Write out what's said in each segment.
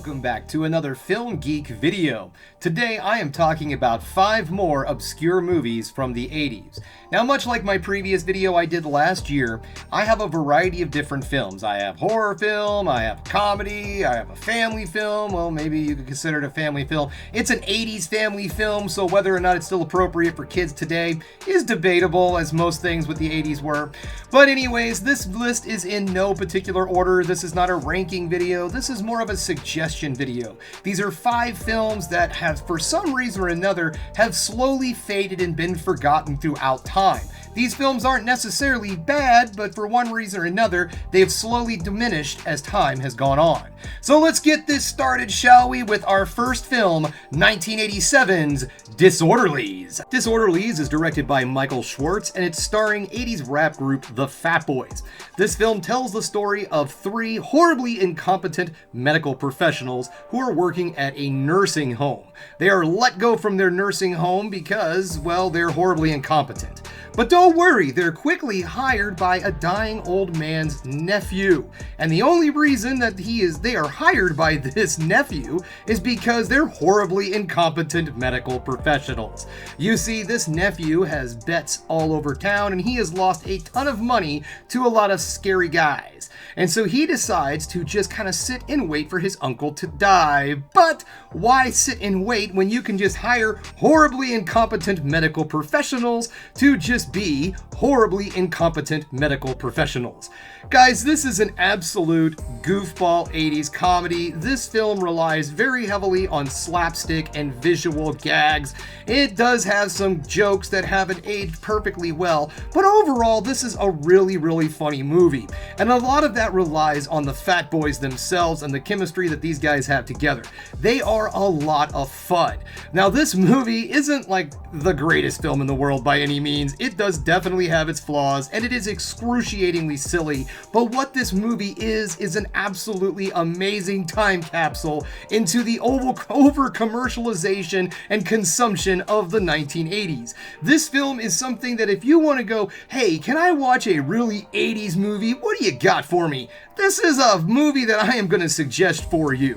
Welcome back to another Film Geek video. Today I am talking about 5 more obscure movies from the 80s. Now, much like my previous video I did last year, I have a variety of different films. I have horror film, I have comedy, I have a family film. Well, maybe you could consider it a family film. It's an 80s family film, so whether or not it's still appropriate for kids today is debatable, as most things with the 80s were. But anyways, this list is in no particular order. This is not a ranking video. This is more of a suggestion video. These are 5 films that have, for some reason or another, have slowly faded and been forgotten throughout time. These films aren't necessarily bad, but for one reason or another, they have slowly diminished as time has gone on. So let's get this started, shall we, with our first film, 1987's Disorderlies. Disorderlies is directed by Michael Schwartz, and it's starring 80s rap group The Fat Boys. This film tells the story of 3 horribly incompetent medical professionals who are working at a nursing home. They are let go from their nursing home because, well, they're horribly incompetent. But don't worry, they're quickly hired by a dying old man's nephew. And the only reason that they are hired by this nephew is because they're horribly incompetent medical professionals. You see, this nephew has bets all over town, and he has lost a ton of money to a lot of scary guys. And so he decides to just kind of sit and wait for his uncle to die. But why sit and wait when you can just hire horribly incompetent medical professionals to just be horribly incompetent medical professionals? Guys, this is an absolute goofball 80s comedy. This film relies very heavily on slapstick and visual gags. It does have some jokes that haven't aged perfectly well, but overall this is a really funny movie. And a lot of that relies on the Fat Boys themselves and the chemistry that these guys have together. They are a lot of fun. Now, this movie isn't like the greatest film in the world by any means. It does definitely have its flaws, and it is excruciatingly silly. But what this movie is an absolutely amazing time capsule into the over commercialization and consumption of the 1980s. This film is something that if you want to go, hey, can I watch a really 80s movie? What do you got for me? This is a movie that I am going to suggest for you.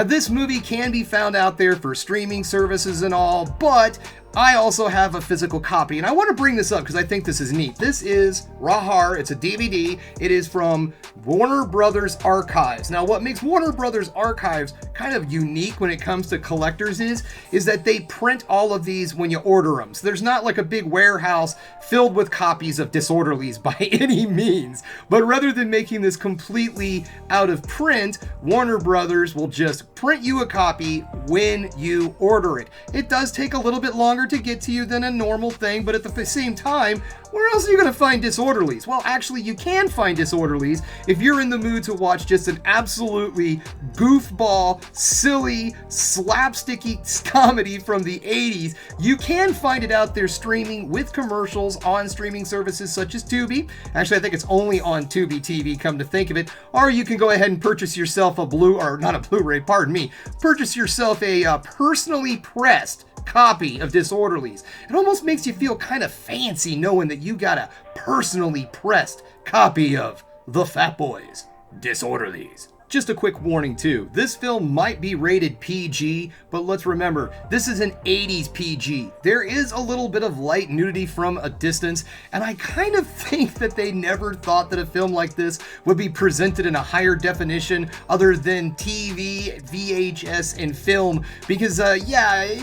This movie can be found out there for streaming services and all, but I also have a physical copy, and I want to bring this up because I think this is neat. This is Rahar. It's a DVD. It is from Warner Brothers Archives. Now, what makes Warner Brothers Archives kind of unique when it comes to collectors is that they print all of these when you order them. So there's not like a big warehouse filled with copies of Disorderlies by any means. But rather than making this completely out of print, Warner Brothers will just print you a copy when you order it. It does take a little bit longer to get to you than a normal thing, but at the same time, where else are you going to find Disorderlies? Well, actually, you can find Disorderlies if you're in the mood to watch just an absolutely goofball, silly, slapsticky comedy from the 80s. You can find it out there streaming with commercials on streaming services such as Tubi. Actually, I think it's only on Tubi TV, come to think of it. Or you can go ahead and purchase yourself purchase yourself a personally pressed copy of Disorderlies. It almost makes you feel kind of fancy knowing that you got a personally pressed copy of The Fat Boys, Disorderlies. Just a quick warning too, this film might be rated PG, but let's remember, this is an 80s PG. There is a little bit of light nudity from a distance, and I kind of think that they never thought that a film like this would be presented in a higher definition other than TV, VHS, and film, because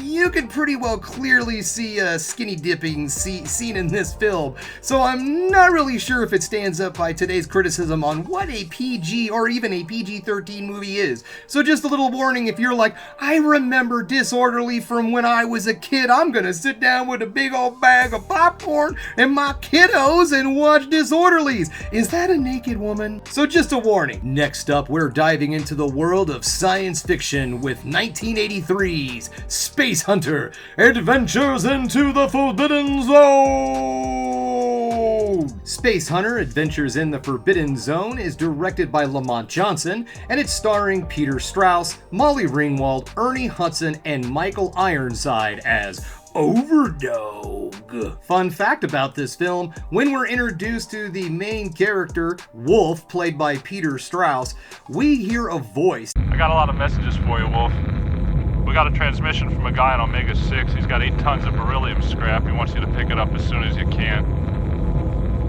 you can pretty well clearly see a skinny dipping scene in this film. So I'm not really sure if it stands up by today's criticism on what a PG or even a PG-13 movie is. So just a little warning, if you're like, I remember Disorderly from when I was a kid, I'm gonna sit down with a big old bag of popcorn and my kiddos and watch Disorderlies. Is that a naked woman? So just a warning. Next up, we're diving into the world of science fiction with 1983's Spacehunter, Adventures into the Forbidden Zone. Spacehunter, Adventures in the Forbidden Zone is directed by Lamont Johnson, and it's starring Peter Strauss, Molly Ringwald, Ernie Hudson, and Michael Ironside as Overdog. Fun fact about this film, when we're introduced to the main character, Wolf, played by Peter Strauss, we hear a voice. I got a lot of messages for you, Wolf. We got a transmission from a guy on Omega-6. He's got 8 tons of beryllium scrap. He wants you to pick it up as soon as you can.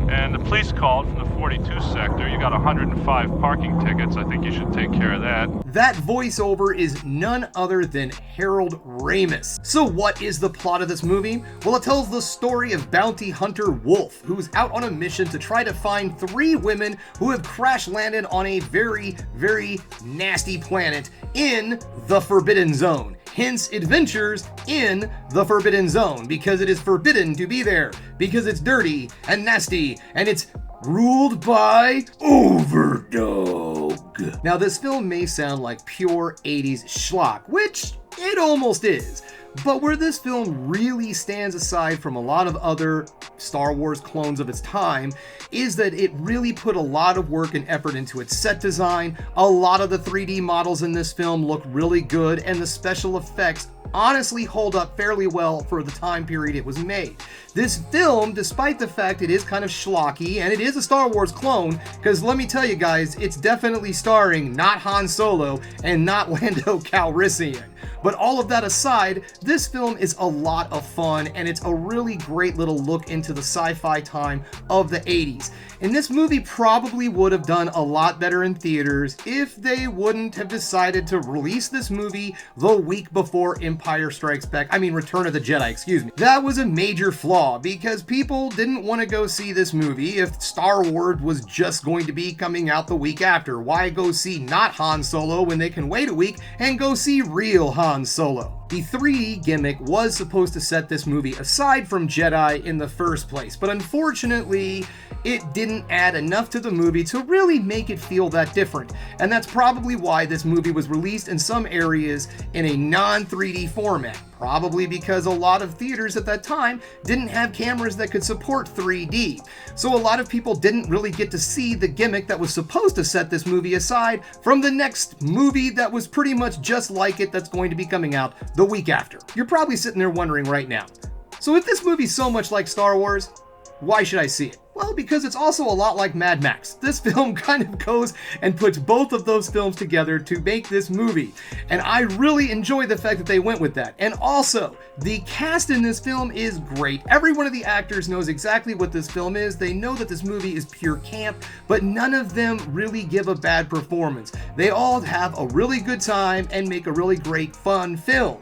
And the police called from the 42 sector. You got 105 parking tickets. I think you should take care of that. That voiceover is none other than Harold Ramis. So what is the plot of this movie? Well, it tells the story of bounty hunter Wolf, who's out on a mission to try to find 3 women who have crash landed on a very, very nasty planet in the Forbidden Zone. Hence, adventures in the Forbidden Zone, because it is forbidden to be there, because it's dirty and nasty, and it's ruled by Overdog. Now, this film may sound like pure 80s schlock, which it almost is. But where this film really stands aside from a lot of other Star Wars clones of its time is that it really put a lot of work and effort into its set design. A lot of the 3D models in this film look really good, and the special effects honestly hold up fairly well for the time period it was made. This film, despite the fact it is kind of schlocky, and it is a Star Wars clone, because let me tell you guys, it's definitely starring not Han Solo and not Lando Calrissian. But all of that aside, this film is a lot of fun, and it's a really great little look into the sci-fi time of the 80s. And this movie probably would have done a lot better in theaters if they wouldn't have decided to release this movie the week before Return of the Jedi, excuse me. That was a major flaw, because people didn't want to go see this movie if Star Wars was just going to be coming out the week after. Why go see not Han Solo when they can wait a week and go see real Han Solo? The 3D gimmick was supposed to set this movie aside from Jedi in the first place, but unfortunately, it didn't add enough to the movie to really make it feel that different. And that's probably why this movie was released in some areas in a non-3D format. Probably because a lot of theaters at that time didn't have cameras that could support 3D. So a lot of people didn't really get to see the gimmick that was supposed to set this movie aside from the next movie that was pretty much just like it that's going to be coming out the week after. You're probably sitting there wondering right now, so if this movie's so much like Star Wars, why should I see it? Well, because it's also a lot like Mad Max. This film kind of goes and puts both of those films together to make this movie. And I really enjoy the fact that they went with that. And also, the cast in this film is great. Every one of the actors knows exactly what this film is. They know that this movie is pure camp, but none of them really give a bad performance. They all have a really good time and make a really great, fun film.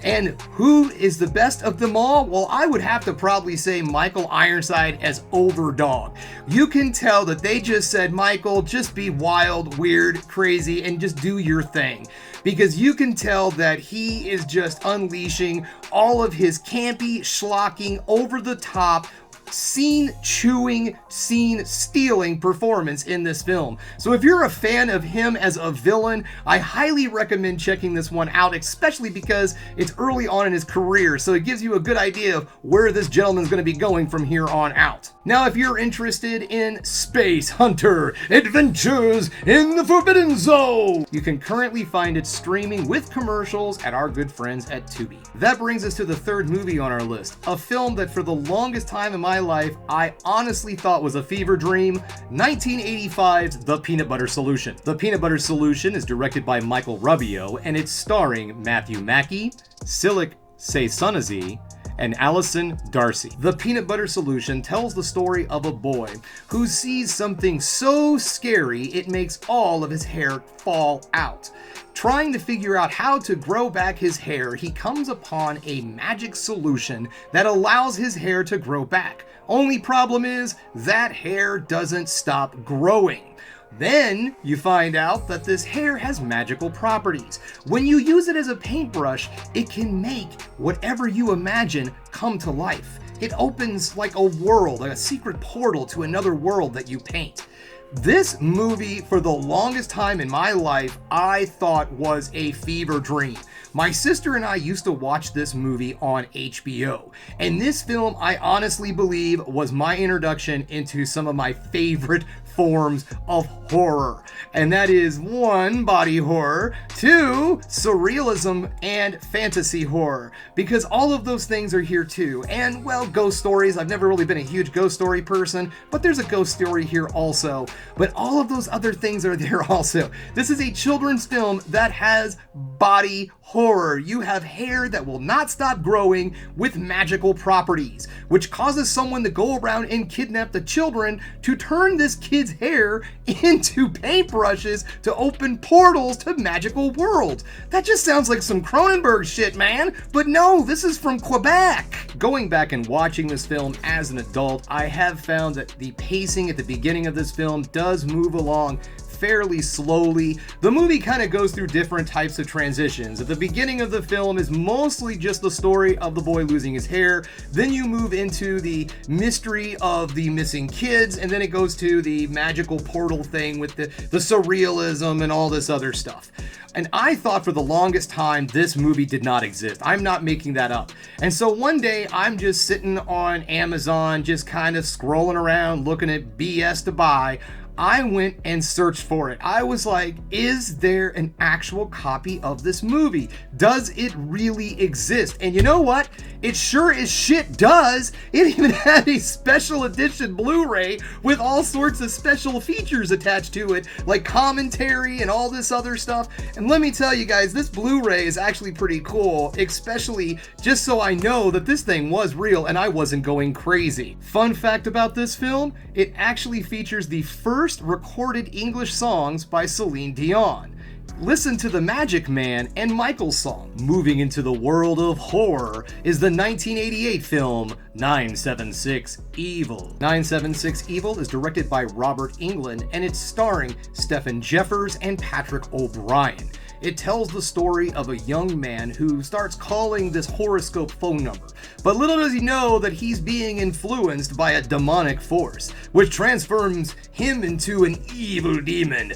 And who is the best of them all? Well, I would have to probably say Michael Ironside as Overdog. You can tell that they just said, Michael, just be wild, weird, crazy, and just do your thing. Because you can tell that he is just unleashing all of his campy, schlocking, over-the-top, scene-chewing, scene-stealing performance in this film. So if you're a fan of him as a villain, I highly recommend checking this one out, especially because it's early on in his career, so it gives you a good idea of where this gentleman's going to be going from here on out. Now, if you're interested in Spacehunter: Adventures in the Forbidden Zone, you can currently find it streaming with commercials at our good friends at Tubi. That brings us to the third movie on our list, a film that for the longest time in my life I honestly thought was a fever dream, 1985's The Peanut Butter Solution. The Peanut Butter Solution is directed by Michael Rubio, and it's starring Matthew Mackie, Silik Seysonazi, and Allison Darcy. The Peanut Butter Solution tells the story of a boy who sees something so scary it makes all of his hair fall out. Trying to figure out how to grow back his hair, he comes upon a magic solution that allows his hair to grow back. Only problem is, that hair doesn't stop growing. Then you find out that this hair has magical properties. When you use it as a paintbrush, it can make whatever you imagine come to life. It opens like a world, like a secret portal to another world that you paint. This movie, for the longest time in my life, I thought was a fever dream. My sister and I used to watch this movie on HBO, and this film, I honestly believe, was my introduction into some of my favorite forms of horror. And that is 1, body horror, 2, surrealism and fantasy horror, because all of those things are here too. And, well, ghost stories. I've never really been a huge ghost story person, but there's a ghost story here also. But all of those other things are there also. This is a children's film that has body horror. You have hair that will not stop growing with magical properties, which causes someone to go around and kidnap the children to turn this kid's hair into paintbrushes to open portals to magical worlds. That just sounds like some Cronenberg shit, man. But no, this is from Quebec. Going back and watching this film as an adult, I have found that the pacing at the beginning of this film does move along fairly slowly. The movie kind of goes through different types of transitions. At the beginning of the film is mostly just the story of the boy losing his hair. Then you move into the mystery of the missing kids, and then it goes to the magical portal thing with the surrealism and all this other stuff. And I thought for the longest time this movie did not exist. I'm not making that up. And so one day I'm just sitting on Amazon, just kind of scrolling around looking at BS to buy. I went and searched for it. I was like, is there an actual copy of this movie? Does it really exist? And you know what? It sure as shit does. It even had a special edition Blu-ray with all sorts of special features attached to it, like commentary and all this other stuff. And let me tell you guys, this Blu-ray is actually pretty cool, especially just so I know that this thing was real and I wasn't going crazy. Fun fact about this film, it actually features the first recorded English songs by Celine Dion. Listen to the Magic Man and Michael's song. Moving into the world of horror is the 1988 film 976 Evil. 976 Evil is directed by Robert Englund and it's starring Stephen Jeffers and Patrick O'Brien. It tells the story of a young man who starts calling this horoscope phone number, but little does he know that he's being influenced by a demonic force, which transforms him into an evil demon,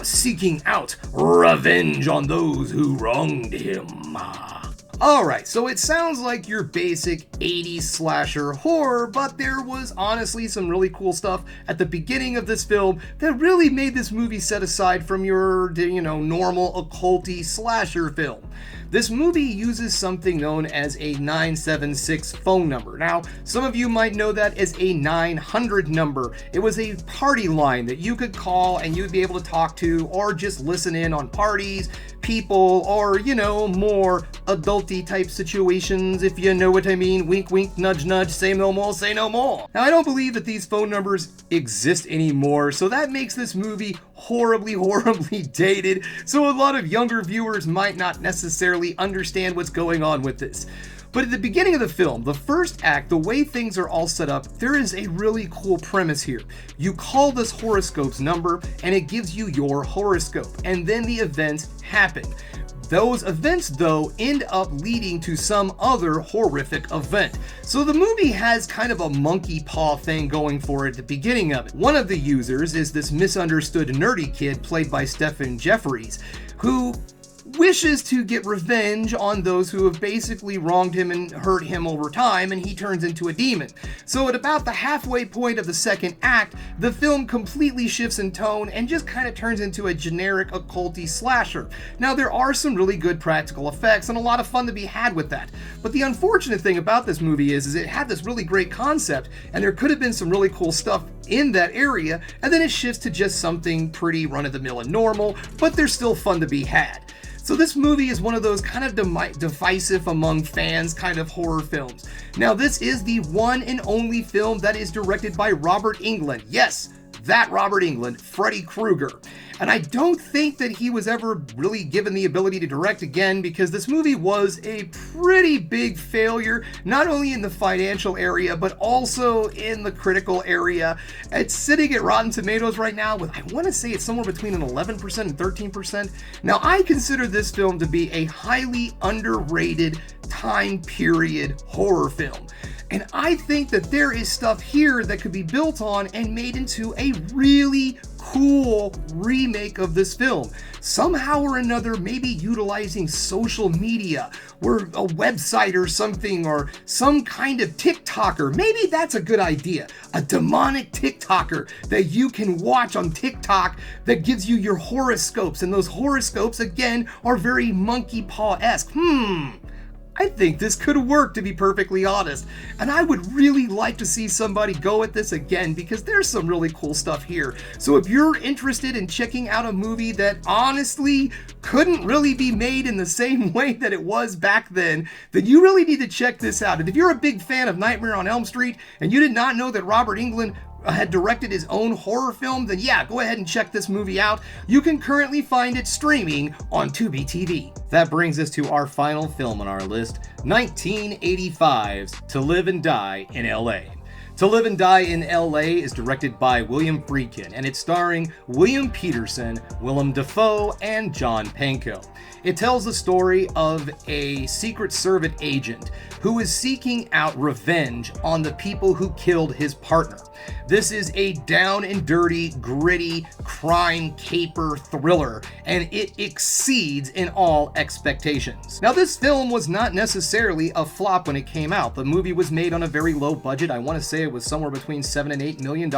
seeking out revenge on those who wronged him. Alright, so it sounds like your basic 80s slasher horror, but there was honestly some really cool stuff at the beginning of this film that really made this movie set aside from your, normal occulty slasher film. This movie uses something known as a 976 phone number. Now, some of you might know that as a 900 number. It was a party line that you could call and you'd be able to talk to or just listen in on parties, people, or, more adulty type situations, if you know what I mean. Wink, wink, nudge, nudge, say no more, say no more. Now, I don't believe that these phone numbers exist anymore, so that makes this movie horribly, horribly dated, so a lot of younger viewers might not necessarily understand what's going on with this. But at the beginning of the film, the first act, the way things are all set up, there is a really cool premise here. You call this horoscope's number, and it gives you your horoscope, and then the events happen. Those events, though, end up leading to some other horrific event. So the movie has kind of a monkey paw thing going for it at the beginning of it. One of the users is this misunderstood nerdy kid played by Stephen Jeffries, who wishes to get revenge on those who have basically wronged him and hurt him over time, and he turns into a demon. So at about the halfway point of the second act, the film completely shifts in tone and just kind of turns into a generic occulty slasher. Now, there are some really good practical effects and a lot of fun to be had with that. But the unfortunate thing about this movie is it had this really great concept, and there could have been some really cool stuff in that area, and then it shifts to just something pretty run-of-the-mill and normal, but there's still fun to be had. So this movie is one of those kind of divisive among fans kind of horror films. Now, this is the one and only film that is directed by Robert Englund. Yes, that Robert Englund, Freddy Krueger. And I don't think that he was ever really given the ability to direct again, because this movie was a pretty big failure, not only in the financial area, but also in the critical area. It's sitting at Rotten Tomatoes right now with, I want to say it's somewhere between an 11% and 13%. Now, I consider this film to be a highly underrated time period horror film. And I think that there is stuff here that could be built on and made into a really cool overall remake of this film. Somehow or another, maybe utilizing social media, or a website or something, or some kind of TikToker. Maybe that's a good idea. A demonic TikToker that you can watch on TikTok that gives you your horoscopes. And those horoscopes, again, are very monkey paw-esque. I think this could work, to be perfectly honest. And I would really like to see somebody go at this again, because there's some really cool stuff here. So if you're interested in checking out a movie that honestly couldn't really be made in the same way that it was back then you really need to check this out. And if you're a big fan of Nightmare on Elm Street and you did not know that Robert Englund had directed his own horror film, then yeah, go ahead and check this movie out. You can currently find it streaming on Tubi TV. That brings us to our final film on our list, 1985's To Live and Die in L.A. To Live and Die in L.A. is directed by William Friedkin, and it's starring William Peterson, Willem Dafoe, and John Pankow. It tells the story of a Secret Service agent who is seeking out revenge on the people who killed his partner. This is a down and dirty, gritty crime caper thriller, and it exceeds in all expectations. Now, this film was not necessarily a flop when it came out. The movie was made on a very low budget. I want to say it was somewhere between $7 and $8 million,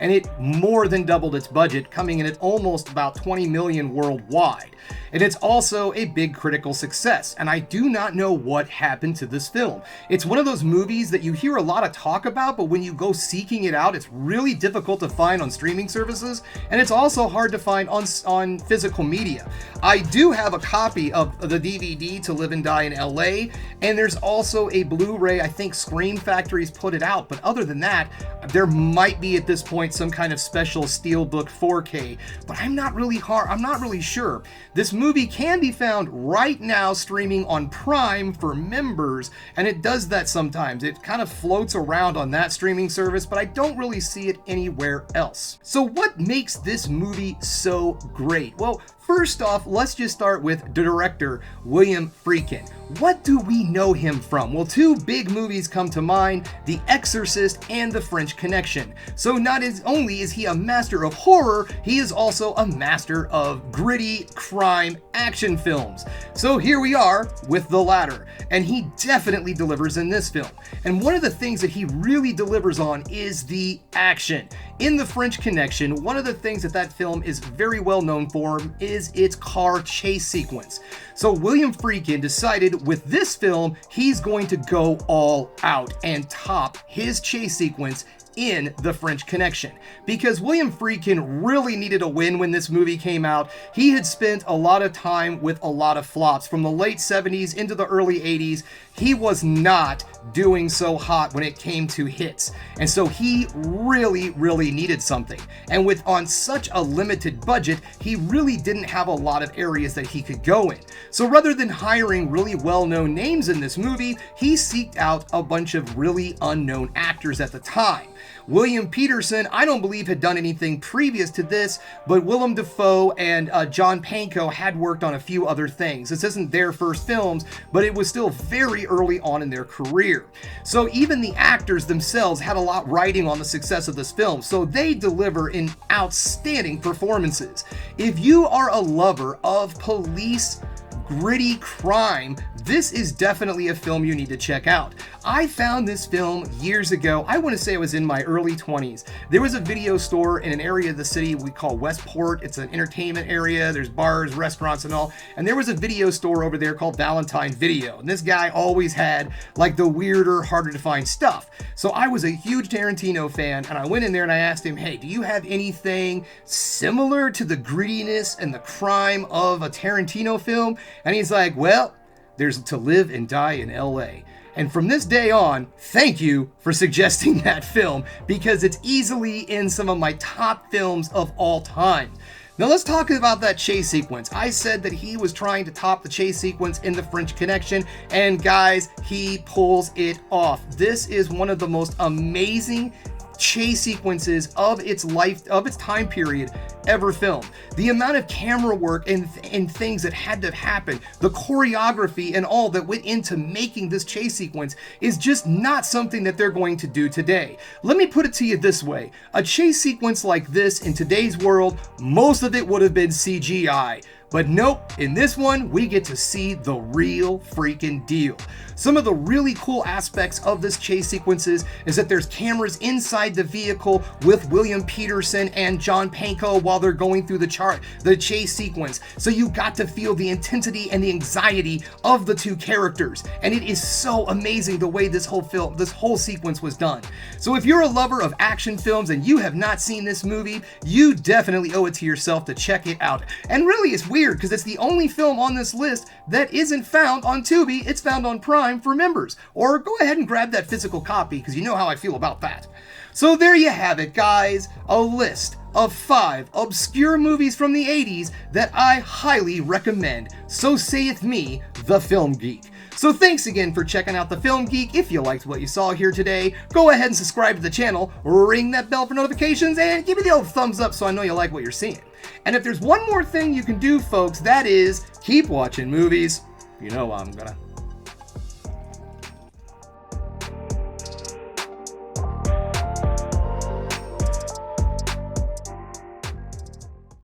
and it more than doubled its budget, coming in at almost about $20 million worldwide. And it's also a big critical success, and I do not know what happened to this film. It's one of those movies that you hear a lot of talk about, but when you go seeking it out, it's really difficult to find on streaming services, and it's also hard to find on physical media. I do have a copy of the DVD To Live and Die in LA, and there's also a Blu-ray. I think Scream Factory's put it out, but other than that, there might be at this point some kind of special Steelbook 4K, but I'm not really sure. This movie can be found right now streaming on Prime for members, and it does that sometimes. It kind of floats around on that streaming service, but I don't really see it anywhere else. So what makes this movie so great? Well, first off, let's just start with the director, William Friedkin. What do we know him from? Well, two big movies come to mind, The Exorcist and The French Connection. So not only is he a master of horror, he is also a master of gritty crime action films. So here we are with the latter, and he definitely delivers in this film. And one of the things that he really delivers on is the action. In The French Connection, one of the things that film is very well known for is its car chase sequence. So William Friedkin decided with this film, he's going to go all out and top his chase sequence in The French Connection, because William Friedkin really needed a win when this movie came out. He had spent a lot of time with a lot of flops. From the late 70s into the early 80s, he was not doing so hot when it came to hits. And so he really needed something. And with on such a limited budget, he really didn't have a lot of areas that he could go in. So rather than hiring really well-known names in this movie, he seeked out a bunch of really unknown actors at the time. William Peterson, I don't believe had done anything previous to this, but Willem Dafoe and John Pankow had worked on a few other things. This isn't their first films, but it was still very early on in their career. So even the actors themselves had a lot riding on the success of this film, so they deliver in outstanding performances. If you are a lover of police gritty crime, this is definitely a film you need to check out. I found this film years ago. I want to say it was in my early 20s. There was a video store in an area of the city we call Westport. It's an entertainment area. There's bars, restaurants, and all. And there was a video store over there called Valentine Video. And this guy always had like the weirder, harder to find stuff. So I was a huge Tarantino fan, and I went in there and I asked him, hey, do you have anything similar to the grittiness and the crime of a Tarantino film? And he's like, well, there's To Live and Die in LA. And from this day on, thank you for suggesting that film, because it's easily in some of my top films of all time. Now let's talk about that chase sequence. I said that he was trying to top the chase sequence in The French Connection, and guys, he pulls it off. This is one of the most amazing chase sequences of its time period ever filmed. The amount of camera work and things that had to happen, the choreography and all that went into making this chase sequence is just not something that they're going to do today. Let me put it to you this way. A chase sequence like this in today's world, most of it would have been CGI. But nope, in this one, we get to see the real freaking deal. Some of the really cool aspects of this chase sequences is that there's cameras inside the vehicle with William Peterson and John Pankow while they're going through the chase sequence. So you got to feel the intensity and the anxiety of the two characters. And it is so amazing the way this whole sequence was done. So if you're a lover of action films and you have not seen this movie, you definitely owe it to yourself to check it out. And really, it's weird because it's the only film on this list that isn't found on Tubi. It's found on Prime for members. Or go ahead and grab that physical copy because you know how I feel about that. So there you have it, guys. A list of 5 obscure movies from the 80s that I highly recommend. So saith me, the Film Geek. So thanks again for checking out The Film Geek. If you liked what you saw here today, go ahead and subscribe to the channel, ring that bell for notifications, and give me the old thumbs up so I know you like what you're seeing. And if there's one more thing you can do, folks, that is keep watching movies. You know I'm gonna.